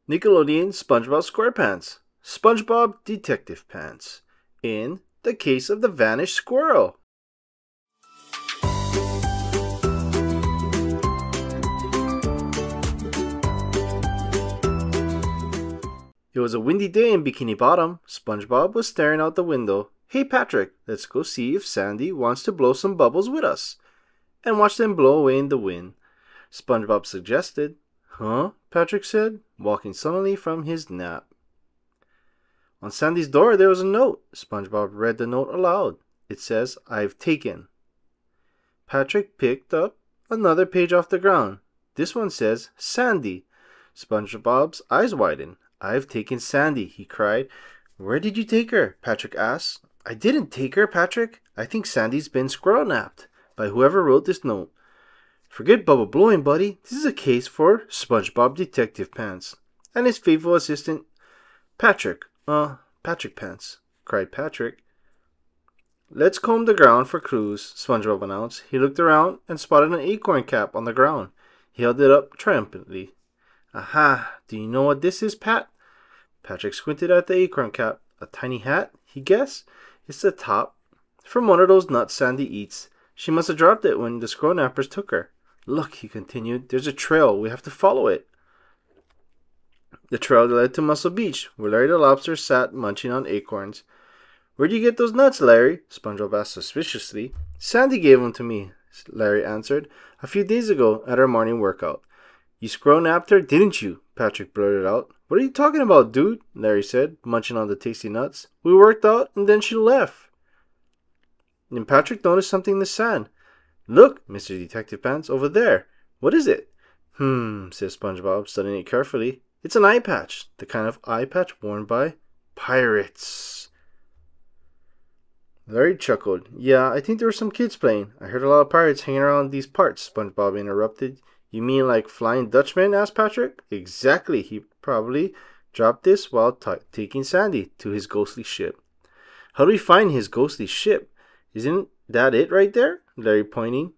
Nickelodeon SpongeBob SquarePants, SpongeBob Detective Pants, in The Case of the Vanished Squirrel. It was a windy day in Bikini Bottom. SpongeBob was staring out the window. "Hey Patrick, let's go see if Sandy wants to blow some bubbles with us and watch them blow away in the wind," SpongeBob suggested. "Huh?" Patrick said, walking suddenly from his nap. On Sandy's door there was a note. SpongeBob read the note aloud. It says, "I've taken." Patrick picked up another page off the ground. This one says, "Sandy." SpongeBob's eyes widened. "I've taken Sandy," he cried. "Where did you take her?" Patrick asked. "I didn't take her, Patrick. I think Sandy's been squirrel napped by whoever wrote this note. Forget bubble blowing, buddy. This is a case for SpongeBob Detective Pants and his faithful assistant, Patrick Pants," cried Patrick. "Let's comb the ground for clues," SpongeBob announced. He looked around and spotted an acorn cap on the ground. He held it up triumphantly. "Aha! Do you know what this is, Pat?" Patrick squinted at the acorn cap. "A tiny hat?" he guessed. "It's the top from one of those nuts Sandy eats. She must have dropped it when the squirrel nappers took her. Look," he continued, "there's a trail. We have to follow it." The trail led to Muscle Beach, where Larry the Lobster sat munching on acorns. "Where'd you get those nuts, Larry?" SpongeBob asked suspiciously. "Sandy gave them to me," Larry answered, "a few days ago at our morning workout." "You squirrel napped her, didn't you?" Patrick blurted out. "What are you talking about, dude?" Larry said, munching on the tasty nuts. "We worked out and then she left." Then Patrick noticed something in the sand. "Look, Mr. Detective Pants, over there. What is it?" Said SpongeBob, studying it carefully. "It's an eye patch, the kind of eye patch worn by pirates." Larry chuckled. "Yeah, I think there were some kids playing. I heard a lot of pirates hanging around these parts," SpongeBob interrupted. "You mean like Flying Dutchman?" asked Patrick. "Exactly. He probably dropped this while taking Sandy to his ghostly ship." "How do we find his ghostly ship? Isn't that it right there?" Larry pointing.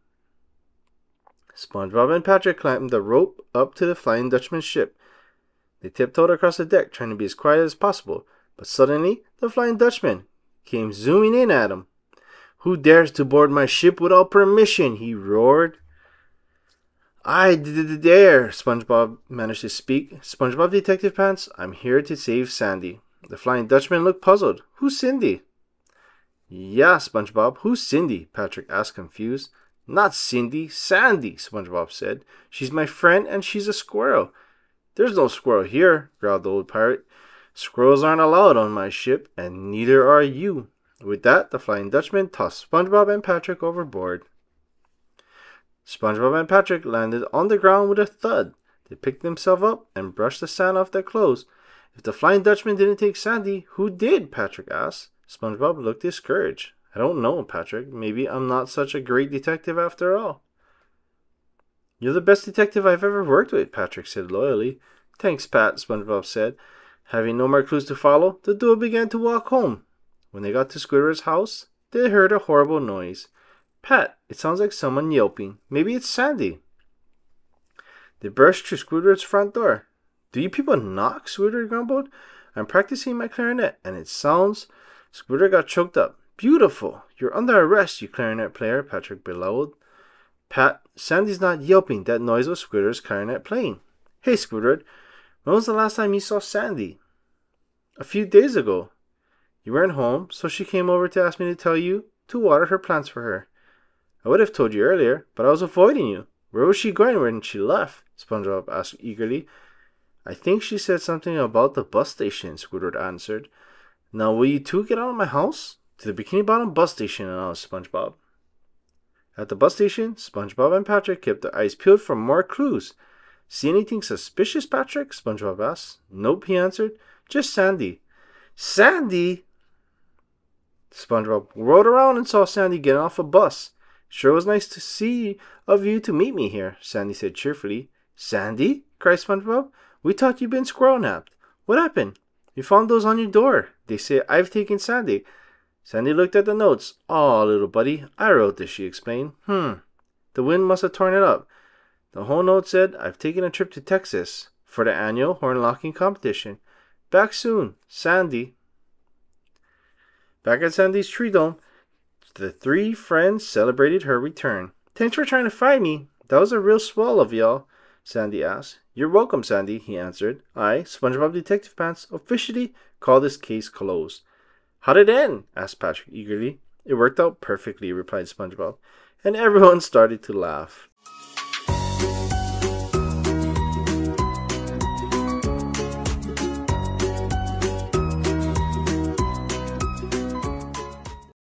SpongeBob and Patrick climbed the rope up to the Flying Dutchman's ship. They tiptoed across the deck, trying to be as quiet as possible. But suddenly, the Flying Dutchman came zooming in at them. "Who dares to board my ship without permission?" he roared. "I dare," SpongeBob managed to speak. "SpongeBob Detective Pants, I'm here to save Sandy." The Flying Dutchman looked puzzled. "Who's Cindy?" "Yeah, SpongeBob, who's Cindy?" Patrick asked, confused. "Not Cindy, Sandy," SpongeBob said. "She's my friend and she's a squirrel." "There's no squirrel here," growled the old pirate. "Squirrels aren't allowed on my ship, and neither are you." With that, the Flying Dutchman tossed SpongeBob and Patrick overboard. SpongeBob and Patrick landed on the ground with a thud. They picked themselves up and brushed the sand off their clothes. "If the Flying Dutchman didn't take Sandy, who did?" Patrick asked. SpongeBob looked discouraged. "I don't know, Patrick. Maybe I'm not such a great detective after all." "You're the best detective I've ever worked with," Patrick said loyally. "Thanks, Pat," SpongeBob said. Having no more clues to follow, the duo began to walk home. When they got to Squidward's house, they heard a horrible noise. "Pat, it sounds like someone yelping. Maybe it's Sandy." They burst through Squidward's front door. "Do you people knock?" Squidward grumbled. "I'm practicing my clarinet, and it sounds—" Squidward got choked up. "Beautiful! You're under arrest, you clarinet player," Patrick bellowed. "Pat, Sandy's not yelping. That noise was Squidward's clarinet playing." "Hey, Squidward, when was the last time you saw Sandy?" "A few days ago. You weren't home, so she came over to ask me to tell you to water her plants for her. I would have told you earlier, but I was avoiding you. Where was she going when she left?" SpongeBob asked eagerly. "I think she said something about the bus station," Squidward answered. "Now will you two get out of my house?" "To the Bikini Bottom bus station," announced SpongeBob. At the bus station, SpongeBob and Patrick kept their eyes peeled for more clues. "See anything suspicious, Patrick?" SpongeBob asked. "Nope," he answered. "Just Sandy." "Sandy?" SpongeBob whirled around and saw Sandy getting off a bus. "Sure was nice of you to meet me here," Sandy said cheerfully. "Sandy?" cried SpongeBob. "We thought you'd been squirrel napped. What happened? We found those on your door. They say I've taken Sandy." Sandy looked at the notes. "Aw, little buddy, I wrote this," she explained. The wind must have torn it up. The whole note said, "I've taken a trip to Texas for the annual horn locking competition. Back soon, Sandy. Back at Sandy's tree dome, the three friends celebrated her return. Thanks for trying to find me. That was a real swell of y'all, Sandy asked. You're welcome, Sandy, he answered. I, SpongeBob Detective Pants, officially call this case closed. How'd it end? Asked Patrick eagerly. It worked out perfectly, replied SpongeBob, and everyone started to laugh.